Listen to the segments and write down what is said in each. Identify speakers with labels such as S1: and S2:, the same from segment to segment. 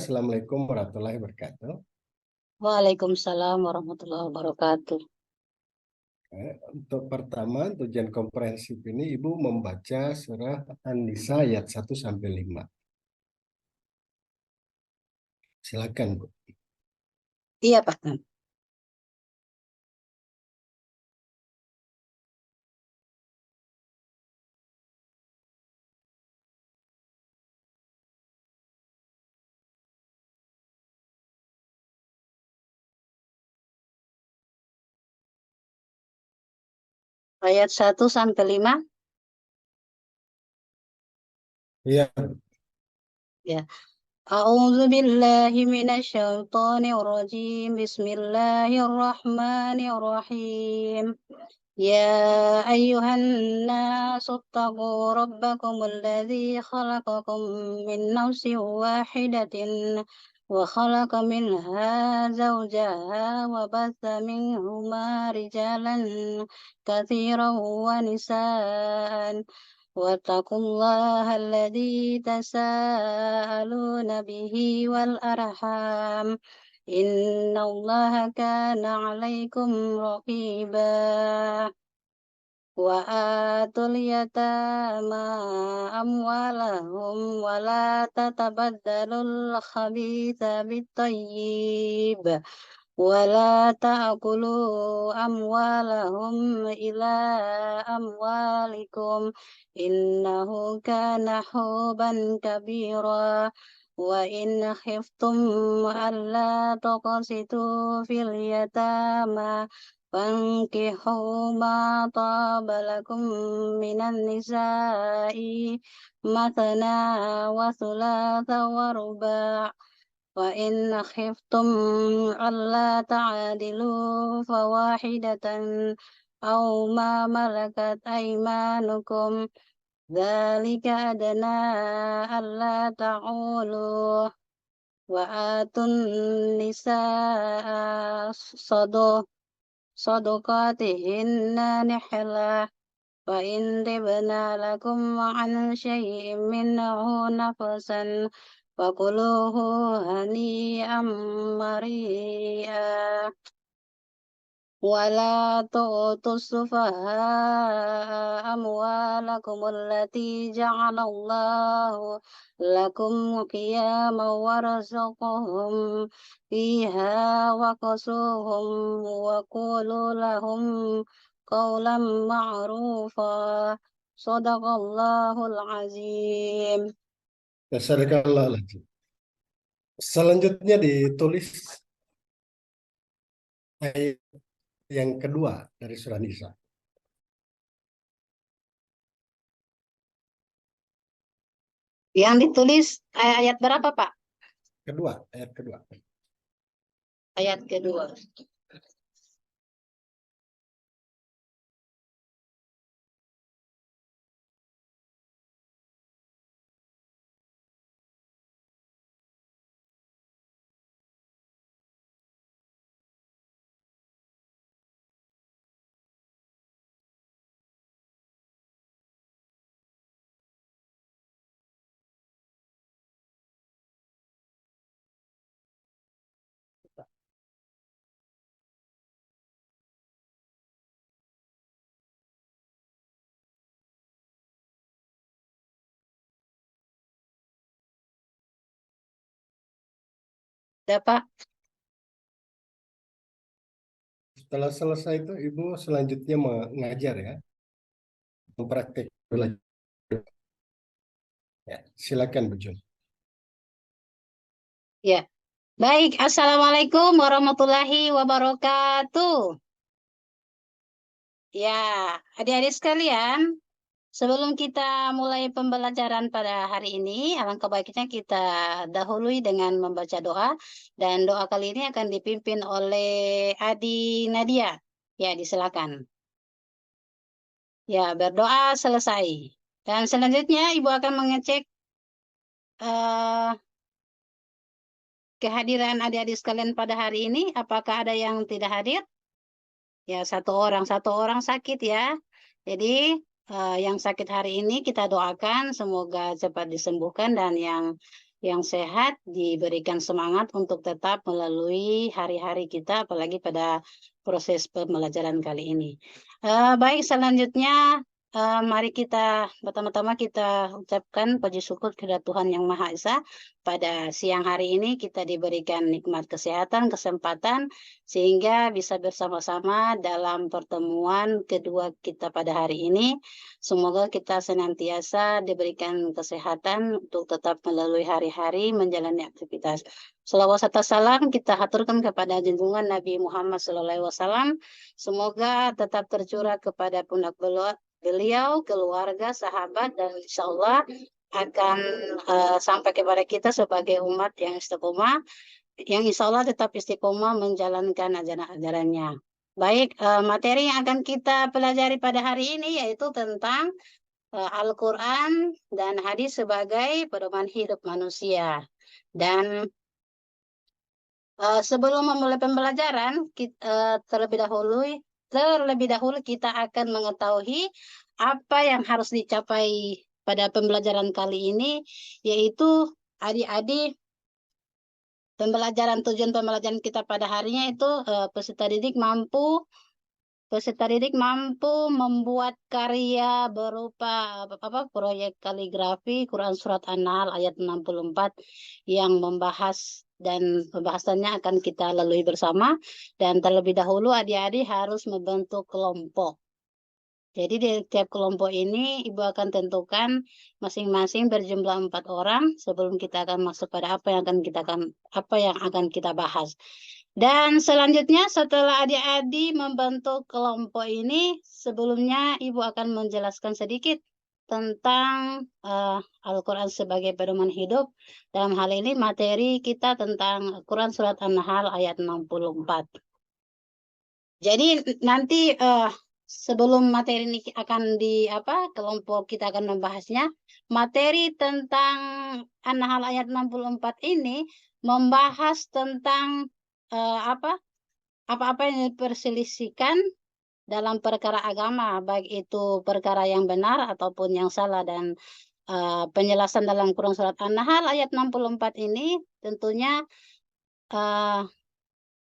S1: Assalamualaikum warahmatullahi wabarakatuh.
S2: Waalaikumsalam warahmatullahi wabarakatuh.
S1: Untuk pertama, ujian komprehensif ini Ibu membaca surah An-Nisa ayat 1 sampai 5. Silakan, Bu.
S2: Iya, Pak. Ayat 1 sampai 5.
S1: Iya,
S2: Ya. A'udzu billahi minasyaitonir rajim. Bismillahirrahmanirrahim. Ya ayyuhan nasu taqu rabbakumul ladzi khalaqakum min nafsin wahidatin wa khalaqa minha zawjaha wa batha minhuma rijalan katsiran wa nisaan واتقوا الله الذي تساءلون به والأرحام إن الله كان عليكم رقيبا وآتوا اليتامى أموالهم ولا تتبدلوا الخبيث بالطيب ولا تأكلوا أموالهم إلى أموالكم إنه كان حوبا كبيرا وإن خفتم ألا تقسطوا في اليتامى فانكحوا ما طاب لكم من النساء مثنى وثلاث ورباع وإن خفتم ألا تعدلوا فواحدة أو ما ملكت أيمانكم ذلك أدنى ألا تعولوا وآتوا النساء صدقاتهن نحلة فإن طبن لكم عن شيء منه نفسا فكلوه هنيئا مريئا ولا تؤتوا السفهاء أموالكم التي جعل الله لكم قياما وارزقهم فيها وكسوهم وقولوا لهم قولا معروفا صدق الله العظيم.
S1: Jazakallahu. Selanjutnya ditulis ayat yang kedua dari surah Nisa.
S2: Yang ditulis ayat berapa, Pak?
S1: Kedua, ayat kedua.
S2: Ayat kedua. Ada, Pak?
S1: Setelah selesai itu Ibu selanjutnya mengajar ya, mempraktek belajar. Ya, silakan Bu Jun.
S2: Ya. Baik, Assalamualaikum warahmatullahi wabarakatuh. Ya, adik-adik sekalian, sebelum kita mulai pembelajaran pada hari ini, alangkah baiknya kita dahului dengan membaca doa. Dan doa kali ini akan dipimpin oleh Adi Nadia. Ya, disilakan. Ya, berdoa selesai. Dan selanjutnya Ibu akan mengecek kehadiran adik-adik sekalian pada hari ini. Apakah ada yang tidak hadir? Ya, satu orang sakit ya. Jadi yang sakit hari ini kita doakan semoga cepat disembuhkan dan yang yang sehat, diberikan semangat untuk tetap melalui hari-hari kita, apalagi pada proses pembelajaran kali ini. Baik, selanjutnya mari kita pertama-tama kita ucapkan puji syukur kepada Tuhan Yang Maha Esa. Pada siang hari ini kita diberikan nikmat kesehatan, kesempatan, sehingga bisa bersama-sama dalam pertemuan kedua kita pada hari ini. Semoga kita senantiasa diberikan kesehatan untuk tetap melalui hari-hari menjalani aktivitas. Selawat serta salam kita haturkan kepada junjungan Nabi Muhammad SAW. Semoga tetap tercurah kepada pundak beliau, keluarga, sahabat, dan insya Allah akan sampai kepada kita sebagai umat yang istiqomah, yang insya Allah tetap istiqomah menjalankan ajaran-ajarannya. Baik, materi yang akan kita pelajari pada hari ini yaitu tentang Al-Quran dan hadis sebagai pedoman hidup manusia. Dan sebelum memulai pembelajaran, terlebih dahulu kita akan mengetahui apa yang harus dicapai pada pembelajaran kali ini, yaitu adik-adik tujuan pembelajaran kita pada harinya itu peserta didik mampu membuat karya berupa proyek kaligrafi Quran Surat An-Nahl ayat 64 yang membahas, dan pembahasannya akan kita lalui bersama. Dan terlebih dahulu adik-adik harus membentuk kelompok. Jadi di tiap kelompok ini Ibu akan tentukan masing-masing berjumlah 4 orang sebelum kita akan masuk pada apa yang akan kita bahas. Dan selanjutnya setelah adik-adik membentuk kelompok ini, sebelumnya Ibu akan menjelaskan sedikit tentang Al-Quran sebagai pedoman hidup. Dalam hal ini materi kita tentang Quran Surat An-Nahl ayat 64. Jadi nanti sebelum materi ini akan kelompok kita akan membahasnya, materi tentang An-Nahl ayat 64 ini membahas tentang apa-apa yang diperselisihkan dalam perkara agama, baik itu perkara yang benar ataupun yang salah. Dan penjelasan dalam Quran Surat An-Nahl ayat 64 ini tentunya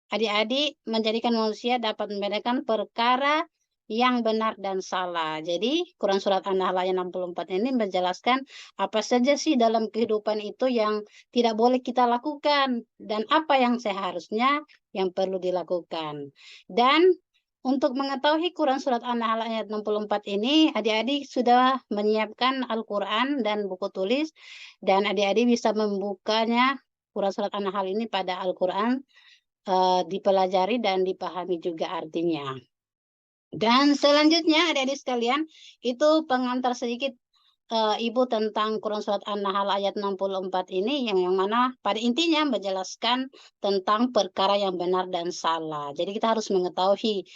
S2: adik-adik menjadikan manusia dapat membedakan perkara yang benar dan salah. Jadi Quran Surat An-Nahl ayat 64 ini menjelaskan apa saja sih dalam kehidupan itu yang tidak boleh kita lakukan, dan apa yang seharusnya yang perlu dilakukan. Dan untuk mengetahui Quran Surat An-Nahl ayat 64 ini, adik-adik sudah menyiapkan Al-Quran dan buku tulis, dan adik-adik bisa membukanya Quran Surat An-Nahl ini pada Al-Quran, dipelajari dan dipahami juga artinya. Dan selanjutnya adik-adik sekalian, itu pengantar sedikit Ibu tentang Quran Surat An-Nahl ayat 64 ini, yang mana pada intinya menjelaskan tentang perkara yang benar dan salah. Jadi kita harus mengetahui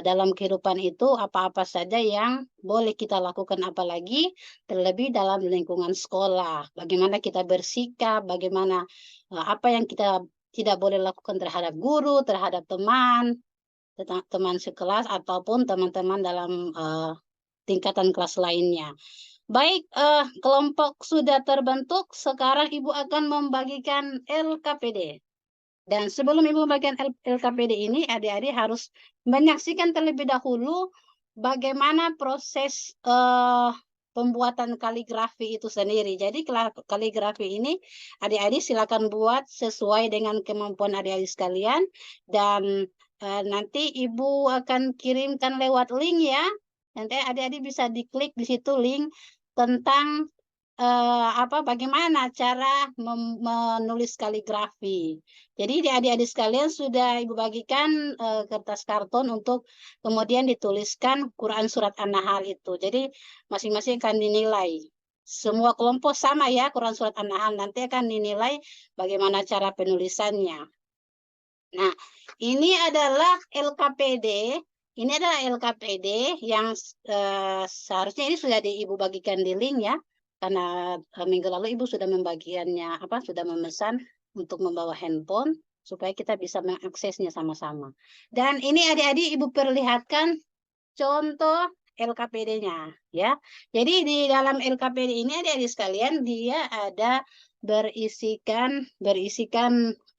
S2: dalam kehidupan itu apa-apa saja yang boleh kita lakukan, apalagi terlebih dalam lingkungan sekolah. Bagaimana kita bersikap, bagaimana apa yang kita tidak boleh lakukan terhadap guru, terhadap teman sekelas, ataupun teman-teman dalam tingkatan kelas lainnya. Baik, kelompok sudah terbentuk. Sekarang Ibu akan membagikan LKPD. Dan sebelum Ibu membagikan LKPD ini, adik-adik harus menyaksikan terlebih dahulu bagaimana proses pembuatan kaligrafi itu sendiri. Jadi kaligrafi ini adik-adik silakan buat sesuai dengan kemampuan adik-adik sekalian, dan nanti Ibu akan kirimkan lewat link ya. Nanti adik-adik bisa diklik di situ link tentang bagaimana cara menulis kaligrafi. Jadi di adik-adik sekalian sudah Ibu bagikan kertas karton untuk kemudian dituliskan Quran Surat An-Nahl itu. Jadi masing-masing akan dinilai. Semua kelompok sama ya Quran Surat An-Nahl, nanti akan dinilai bagaimana cara penulisannya. Nah, ini adalah LKPD. Ini adalah LKPD yang seharusnya ini sudah Ibu bagikan di link ya. Karena minggu lalu Ibu sudah membagiannya, sudah memesan untuk membawa handphone supaya kita bisa mengaksesnya sama-sama. Dan ini adik-adik Ibu perlihatkan contoh LKPD-nya ya. Jadi di dalam LKPD ini adik-adik sekalian dia ada berisikan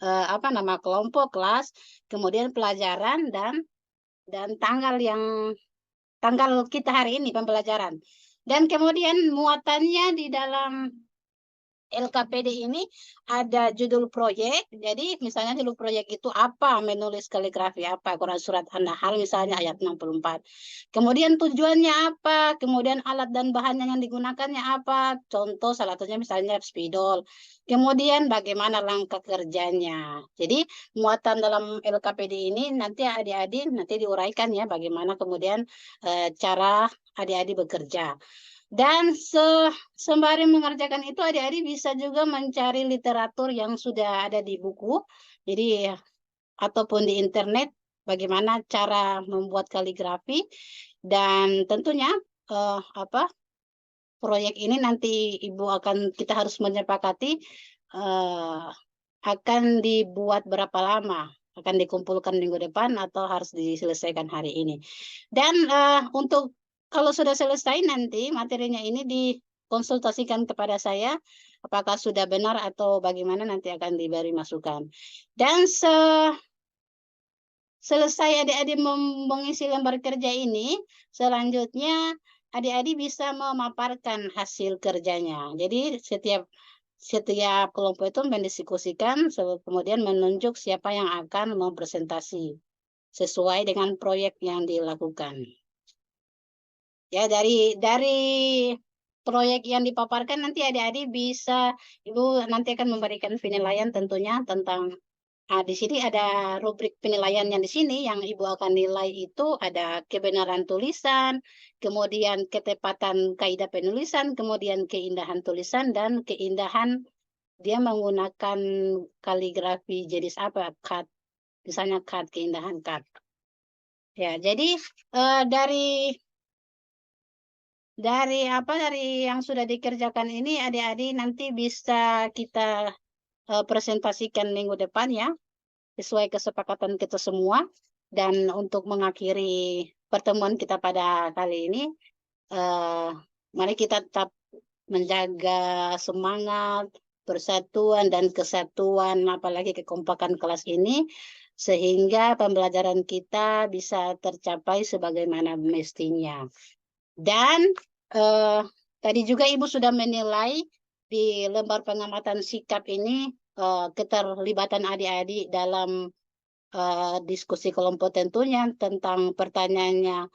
S2: apa nama kelompok, kelas, kemudian pelajaran dan tanggal kita hari ini pembelajaran. Dan kemudian muatannya di dalam LKPD ini ada judul proyek. Jadi misalnya judul proyek itu apa, menulis kaligrafi apa, Quran surat An-Nahl misalnya ayat 64. Kemudian tujuannya apa, kemudian alat dan bahannya yang digunakannya apa. Contoh salah satunya misalnya spidol. Kemudian bagaimana langkah kerjanya. Jadi muatan dalam LKPD ini nanti adik-adik nanti diuraikan ya bagaimana kemudian cara adik-adik bekerja. Dan sembari mengerjakan itu adik-adik bisa juga mencari literatur yang sudah ada di buku. Jadi ataupun di internet bagaimana cara membuat kaligrafi dan tentunya apa proyek ini nanti kita harus menyepakati akan dibuat berapa lama, akan dikumpulkan minggu depan atau harus diselesaikan hari ini. Dan untuk kalau sudah selesai nanti materinya ini dikonsultasikan kepada saya, apakah sudah benar atau bagaimana nanti akan diberi masukan. Dan selesai adik-adik mengisi lembar kerja ini, selanjutnya adik-adik bisa memaparkan hasil kerjanya. Jadi setiap kelompok itu mendiskusikan, kemudian menunjuk siapa yang akan mempresentasi sesuai dengan proyek yang dilakukan. Ya, dari proyek yang dipaparkan nanti adik-adik bisa, Ibu nanti akan memberikan penilaian tentunya tentang di sini ada rubrik penilaian yang di sini yang Ibu akan nilai itu ada kebenaran tulisan, kemudian ketepatan kaidah penulisan, kemudian keindahan tulisan dan keindahan dia menggunakan kaligrafi jenis apa, cut, misalnya cut, keindahan cut. Ya, jadi dari yang sudah dikerjakan ini adik-adik nanti bisa kita presentasikan minggu depan ya, sesuai kesepakatan kita semua. Dan untuk mengakhiri pertemuan kita pada kali ini, mari kita tetap menjaga semangat, persatuan dan kesatuan, apalagi kekompakan kelas ini, sehingga pembelajaran kita bisa tercapai sebagaimana mestinya. Dan tadi juga Ibu sudah menilai di lembar pengamatan sikap ini keterlibatan adik-adik dalam diskusi kelompok tentunya tentang pertanyaannya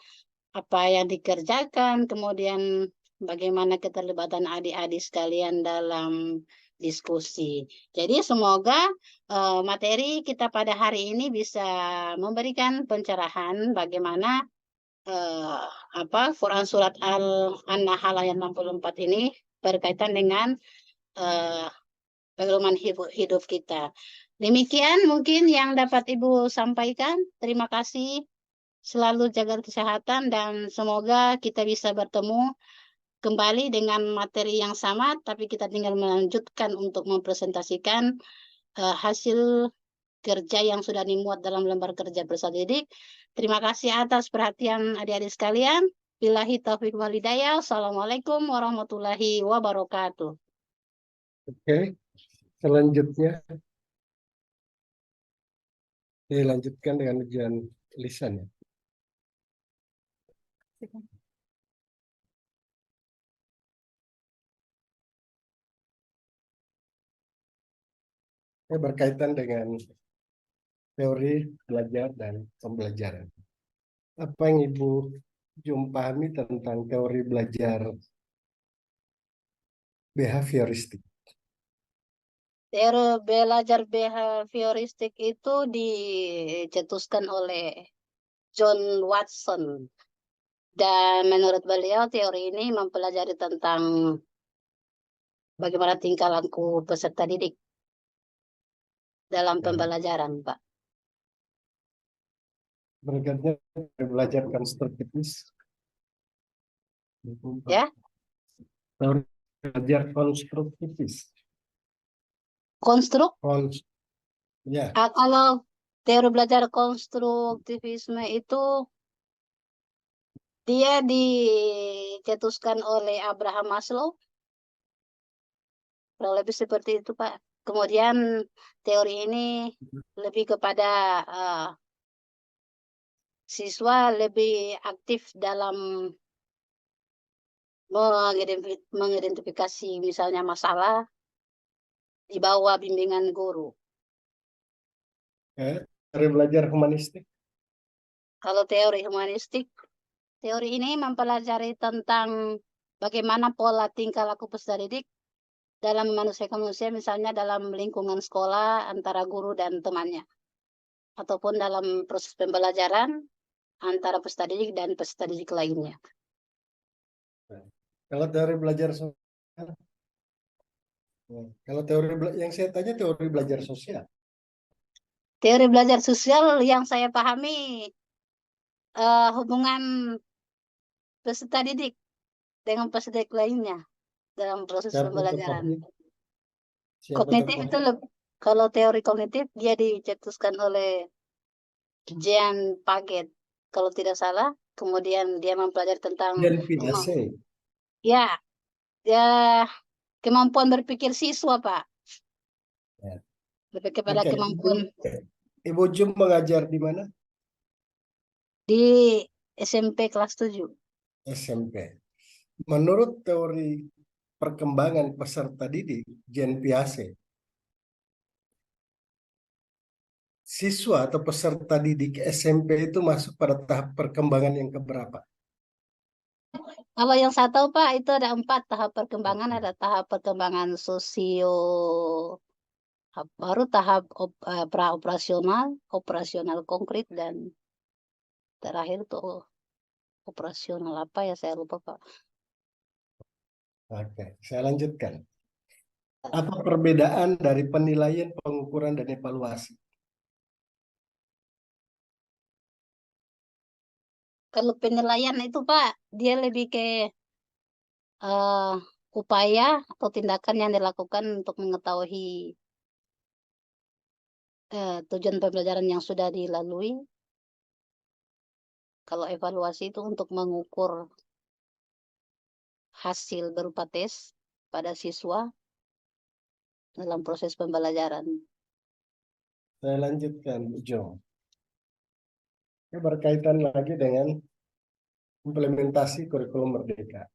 S2: apa yang dikerjakan, kemudian bagaimana keterlibatan adik-adik sekalian dalam diskusi. Jadi semoga materi kita pada hari ini bisa memberikan pencerahan bagaimana Quran surat An-Nahl ayat 64 ini berkaitan dengan pengalaman hidup kita. Demikian mungkin yang dapat Ibu sampaikan. Terima kasih. Selalu jaga kesehatan dan semoga kita bisa bertemu kembali dengan materi yang sama, tapi kita tinggal melanjutkan untuk mempresentasikan hasil kerja yang sudah dimuat dalam lembar kerja peserta didik. Terima kasih atas perhatian adik-adik sekalian. Billahi taufiq wal hidayah. Assalamualaikum warahmatullahi wabarakatuh.
S1: Oke, selanjutnya dilanjutkan dengan ujian lisan ya. Berkaitan dengan teori belajar dan pembelajaran. Apa yang Ibu pahami tentang teori belajar behavioristik?
S2: Teori belajar behavioristik itu dicetuskan oleh John Watson. Dan menurut beliau teori ini mempelajari tentang bagaimana tingkah laku peserta didik dalam pembelajaran, Pak.
S1: Berikutnya belajar konstruktivis.
S2: Ya.
S1: Teori belajar konstruktivis. Ya.
S2: Kalau teori belajar konstruktivisme itu dia dicetuskan oleh Abraham Maslow. Kurang lebih seperti itu, Pak. Kemudian teori ini lebih kepada siswa lebih aktif dalam mengidentifikasi misalnya masalah di bawah bimbingan guru.
S1: Dari belajar humanistik.
S2: Kalau teori humanistik, teori ini mempelajari tentang bagaimana pola tingkah laku peserta didik dalam memanusiakan manusia, misalnya dalam lingkungan sekolah antara guru dan temannya, ataupun dalam proses pembelajaran antara peserta didik dan peserta didik lainnya.
S1: Kalau teori belajar sosial, kalau yang saya tanya teori belajar sosial.
S2: Teori belajar sosial yang saya pahami hubungan peserta didik dengan peserta didik lainnya dalam proses
S1: Siapa
S2: pembelajaran.
S1: tokohnya? Siapa
S2: Kognitif
S1: tokohnya?
S2: itu kalau teori kognitif dia dicetuskan oleh Jean Piaget kalau tidak salah. Kemudian dia mempelajari tentang
S1: Jean Piaget.
S2: ya, ya kemampuan berpikir siswa, Pak.
S1: Ya.
S2: Lebih kepada
S1: Oke,
S2: kemampuan
S1: Ibu Jum mengajar di mana?
S2: di SMP kelas 7.
S1: SMP. Menurut teori perkembangan peserta didik, Jean Piaget, siswa atau peserta didik SMP itu masuk pada tahap perkembangan yang keberapa?
S2: Kalau yang saya tahu, Pak, itu ada 4 tahap perkembangan.
S1: Oke.
S2: Ada tahap perkembangan sosio, baru tahap pra-operasional, operasional konkret, dan terakhir tuh operasional apa ya, saya lupa, Pak.
S1: Oke, saya lanjutkan. Apa perbedaan dari penilaian, pengukuran, dan evaluasi?
S2: Kalau penilaian itu, Pak, dia lebih ke eh, upaya atau tindakan yang dilakukan untuk mengetahui tujuan pembelajaran yang sudah dilalui. Kalau evaluasi itu untuk mengukur hasil berupa tes pada siswa dalam proses pembelajaran.
S1: Saya lanjutkan, Bu Jo. Ini berkaitan lagi dengan implementasi kurikulum Merdeka.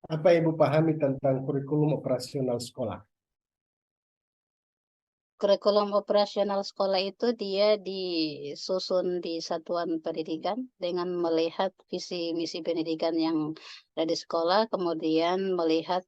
S1: Apa Ibu pahami tentang kurikulum operasional sekolah?
S2: Kurikulum operasional sekolah itu dia disusun di satuan pendidikan dengan melihat visi misi pendidikan yang ada di sekolah, kemudian melihat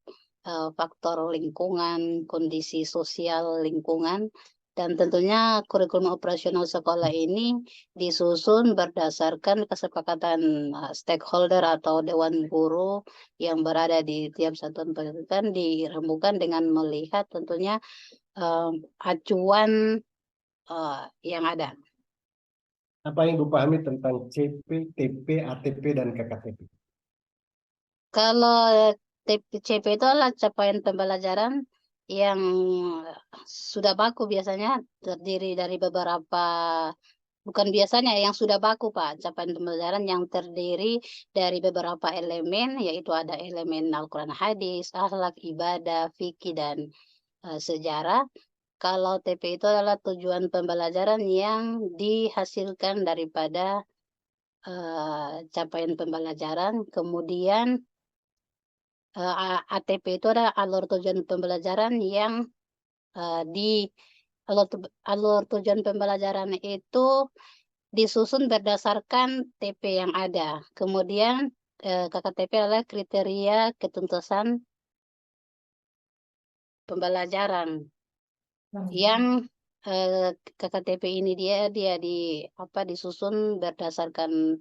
S2: faktor lingkungan, kondisi sosial lingkungan, dan tentunya kurikulum operasional sekolah ini disusun berdasarkan kesepakatan stakeholder atau dewan guru yang berada di tiap satuan pendidikan, dirembukan dengan melihat tentunya acuan yang ada.
S1: Apa yang Ibu pahami tentang CP, TP, ATP, dan KKTP?
S2: Kalau TPCP itu adalah capaian pembelajaran yang sudah baku, biasanya terdiri dari beberapa, bukan biasanya, yang sudah baku, Pak. Capaian pembelajaran yang terdiri dari beberapa elemen, yaitu ada elemen Al-Quran hadis, akhlak, ibadah, fikih, dan sejarah. Kalau TP itu adalah tujuan pembelajaran yang dihasilkan daripada capaian pembelajaran. Kemudian ATP itu adalah alur tujuan pembelajaran yang di alur tujuan pembelajaran itu disusun berdasarkan TP yang ada. Kemudian KKTP adalah kriteria ketuntasan pembelajaran yang KKTP ini dia disusun berdasarkan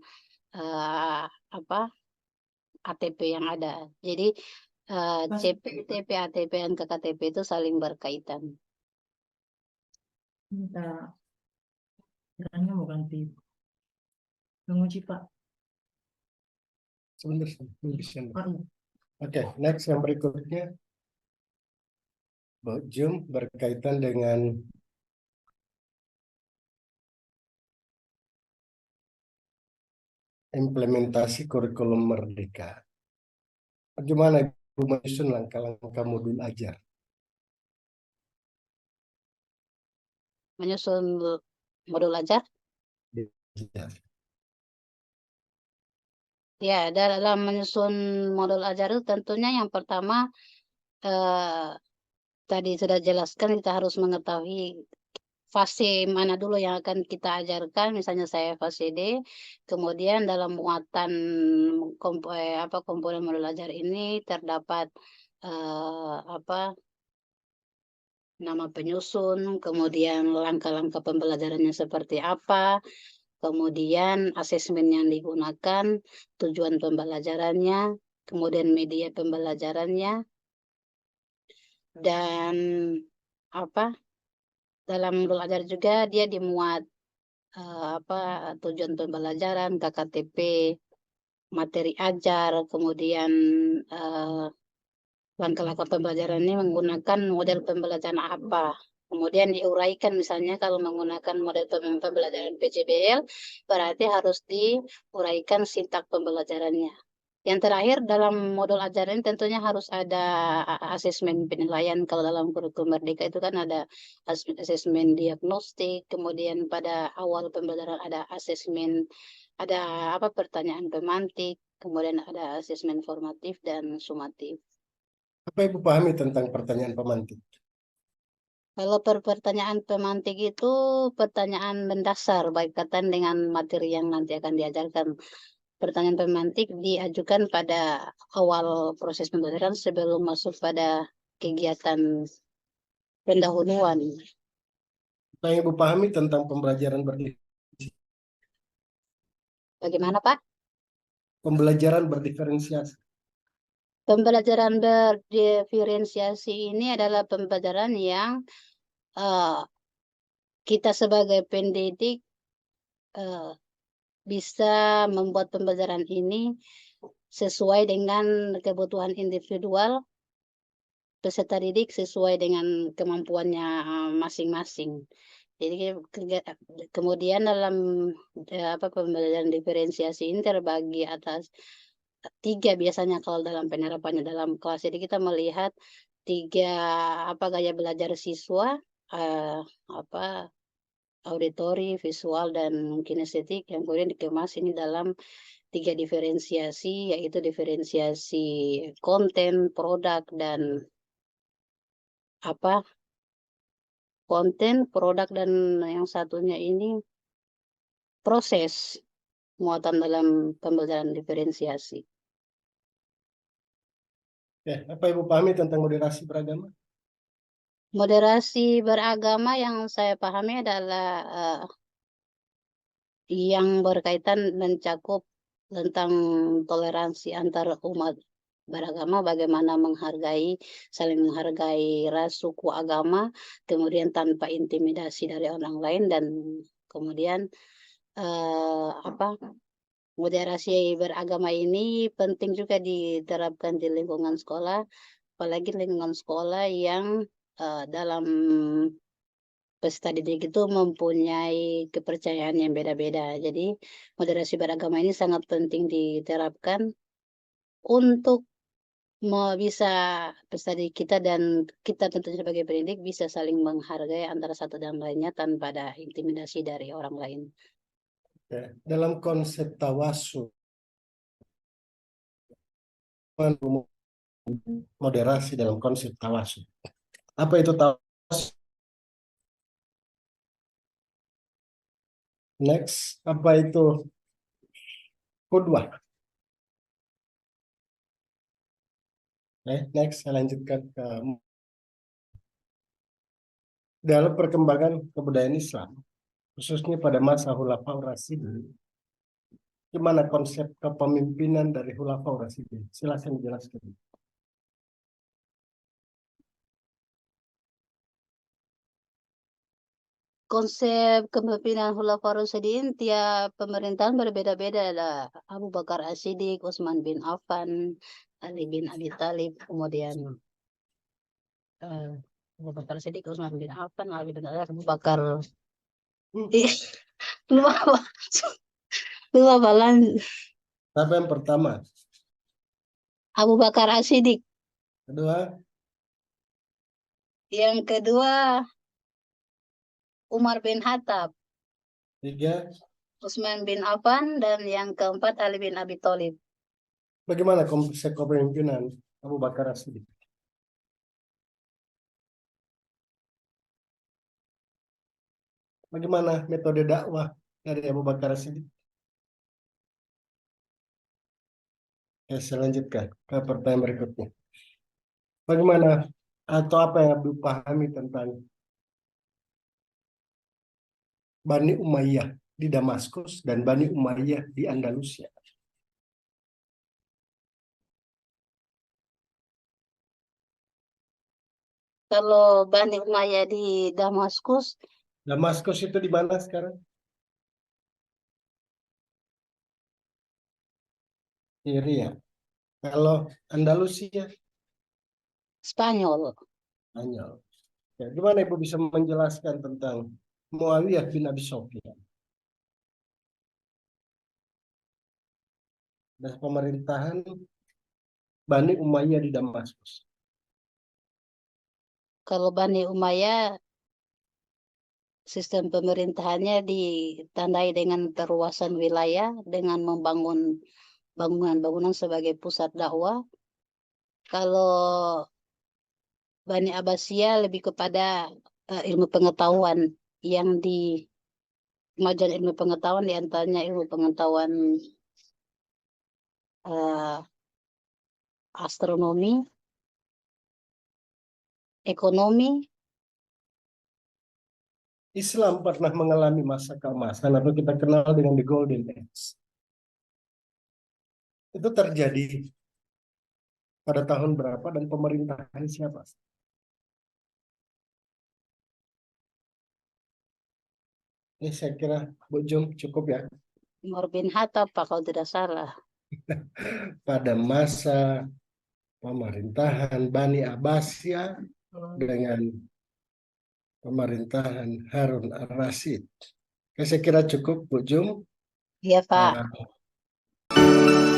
S2: apa ATP yang ada. Jadi CP, TP, ATP, dan KKTP itu saling berkaitan.
S3: Minta kiranya mau ganti menguji Pak.
S1: Sebentar, bisa.
S3: Oh, iya.
S1: Oke, next yang berikutnya, Bu Jum, berkaitan dengan implementasi kurikulum Merdeka. Bagaimana Ibu menyusun langkah-langkah modul ajar?
S2: menyusun modul ajar.
S1: Ya.
S2: Ya, dalam menyusun modul ajar itu tentunya yang pertama tadi sudah jelaskan kita harus mengetahui fase mana dulu yang akan kita ajarkan. Misalnya saya fase D, kemudian dalam muatan komponen modul ajar ini terdapat apa nama penyusun, kemudian langkah-langkah pembelajarannya seperti apa, kemudian asesmen yang digunakan, tujuan pembelajarannya, kemudian media pembelajarannya, dan apa dalam modul ajar juga dia dimuat tujuan pembelajaran, KKTP, materi ajar, kemudian langkah-langkah pembelajaran ini menggunakan model pembelajaran apa. Kemudian diuraikan misalnya kalau menggunakan model pembelajaran PJBL, berarti harus diuraikan sintak pembelajarannya. Yang terakhir dalam modul ajaran ini tentunya harus ada asesmen penilaian. Kalau dalam kurikulum Merdeka itu kan ada asesmen diagnostik, kemudian pada awal pembelajaran ada asesmen, ada pertanyaan pemantik, kemudian ada asesmen formatif dan sumatif.
S1: Apa Ibu pahami tentang pertanyaan pemantik?
S2: Kalau pertanyaan pemantik itu pertanyaan mendasar berkaitan dengan materi yang nanti akan diajarkan. Pertanyaan pemantik diajukan pada awal proses pembelajaran sebelum masuk pada kegiatan pendahuluan.
S1: Apa yang Ibu pahami tentang pembelajaran berdiferensiasi?
S2: Bagaimana, Pak?
S1: Pembelajaran berdiferensiasi.
S2: Pembelajaran berdiferensiasi ini adalah pembelajaran yang kita sebagai pendidik bisa membuat pembelajaran ini sesuai dengan kebutuhan individual peserta didik sesuai dengan kemampuannya masing-masing. Jadi kemudian dalam pembelajaran diferensiasi ini terbagi atas 3 biasanya kalau dalam penerapannya dalam kelas. Jadi kita melihat 3 gaya belajar siswa, auditori, visual, dan kinestetik yang kemudian dikemas ini dalam 3 diferensiasi, yaitu diferensiasi konten, produk, dan konten, produk, dan yang satunya ini proses muatan dalam pembelajaran diferensiasi.
S1: Ya, apa Ibu pahami tentang moderasi beragama?
S2: Moderasi beragama yang saya pahami adalah yang berkaitan mencakup tentang toleransi antar umat beragama, bagaimana saling menghargai ras, suku, agama, kemudian tanpa intimidasi dari orang lain, dan kemudian moderasi beragama ini penting juga diterapkan di lingkungan sekolah, apalagi lingkungan sekolah yang dalam peserta didik itu mempunyai kepercayaan yang beda-beda. Jadi moderasi beragama ini sangat penting diterapkan untuk bisa peserta didik kita dan kita tentunya sebagai pendidik bisa saling menghargai antara satu dan lainnya tanpa ada intimidasi dari orang lain.
S1: Ya, dalam konsep tawasul, moderasi dalam konsep tawasul. Apa itu tawasul? Next, apa itu qudwah? Next, saya lanjutkan ke dalam perkembangan kebudayaan Islam, khususnya pada masa Khulafaur Rasyidin. Gimana konsep kepemimpinan dari Khulafaur Rasyidin? Silakan dijelaskan.
S2: Konsep kepemimpinan Khulafaur Rasyidin tiap pemerintahan berbeda-beda. Ada Abu Bakar As-Siddiq, Utsman bin Affan, Ali bin Abi Thalib, kemudian Abu Bakar As-Siddiq, Utsman bin Affan, Ali bin Abu Bakar. Lupa balan.
S1: Siapa yang pertama?
S2: Abu Bakar As-Siddiq.
S1: Kedua?
S2: Yang kedua Umar bin Khattab,
S1: 3.
S2: Utsman bin Affan, dan yang keempat Ali bin Abi Thalib.
S1: Bagaimana konsep kepemimpinan Abu Bakar As-Siddiq? Bagaimana metode dakwah dari Abu Bakar As-Siddiq? Oke, saya lanjutkan ke pertanyaan berikutnya. Bagaimana atau apa yang Abdul pahami tentang Bani Umayyah di Damaskus dan Bani Umayyah di Andalusia?
S2: Kalau Bani Umayyah di Damaskus,
S1: Damaskus itu di mana sekarang? Syria. Kalau Andalusia,
S2: Spanyol.
S1: Spanyol. Ya, gimana Ibu bisa menjelaskan tentang Muawiyah bin Abi Sufyan dan pemerintahan Bani Umayyah di Damaskus?
S2: Kalau Bani Umayyah, sistem pemerintahannya ditandai dengan perluasan wilayah, dengan membangun bangunan-bangunan sebagai pusat dakwah. Kalau Bani Abbasiyah lebih kepada ilmu pengetahuan yang di kemajuan ilmu pengetahuan, diantaranya ilmu pengetahuan astronomi, ekonomi.
S1: Islam pernah mengalami masa keemasan atau kita kenal dengan the Golden Age. Itu terjadi pada tahun berapa dan pemerintahan siapa? Ini saya kira Bu Jum cukup ya.
S2: Umar bin Khattab, Pak, kalau tidak salah.
S1: Pada masa pemerintahan Bani Abbasiyah dengan pemerintahan Harun Ar-Rasyid. Saya kira cukup Bu Jum.
S2: Iya, Pak.
S1: Uh,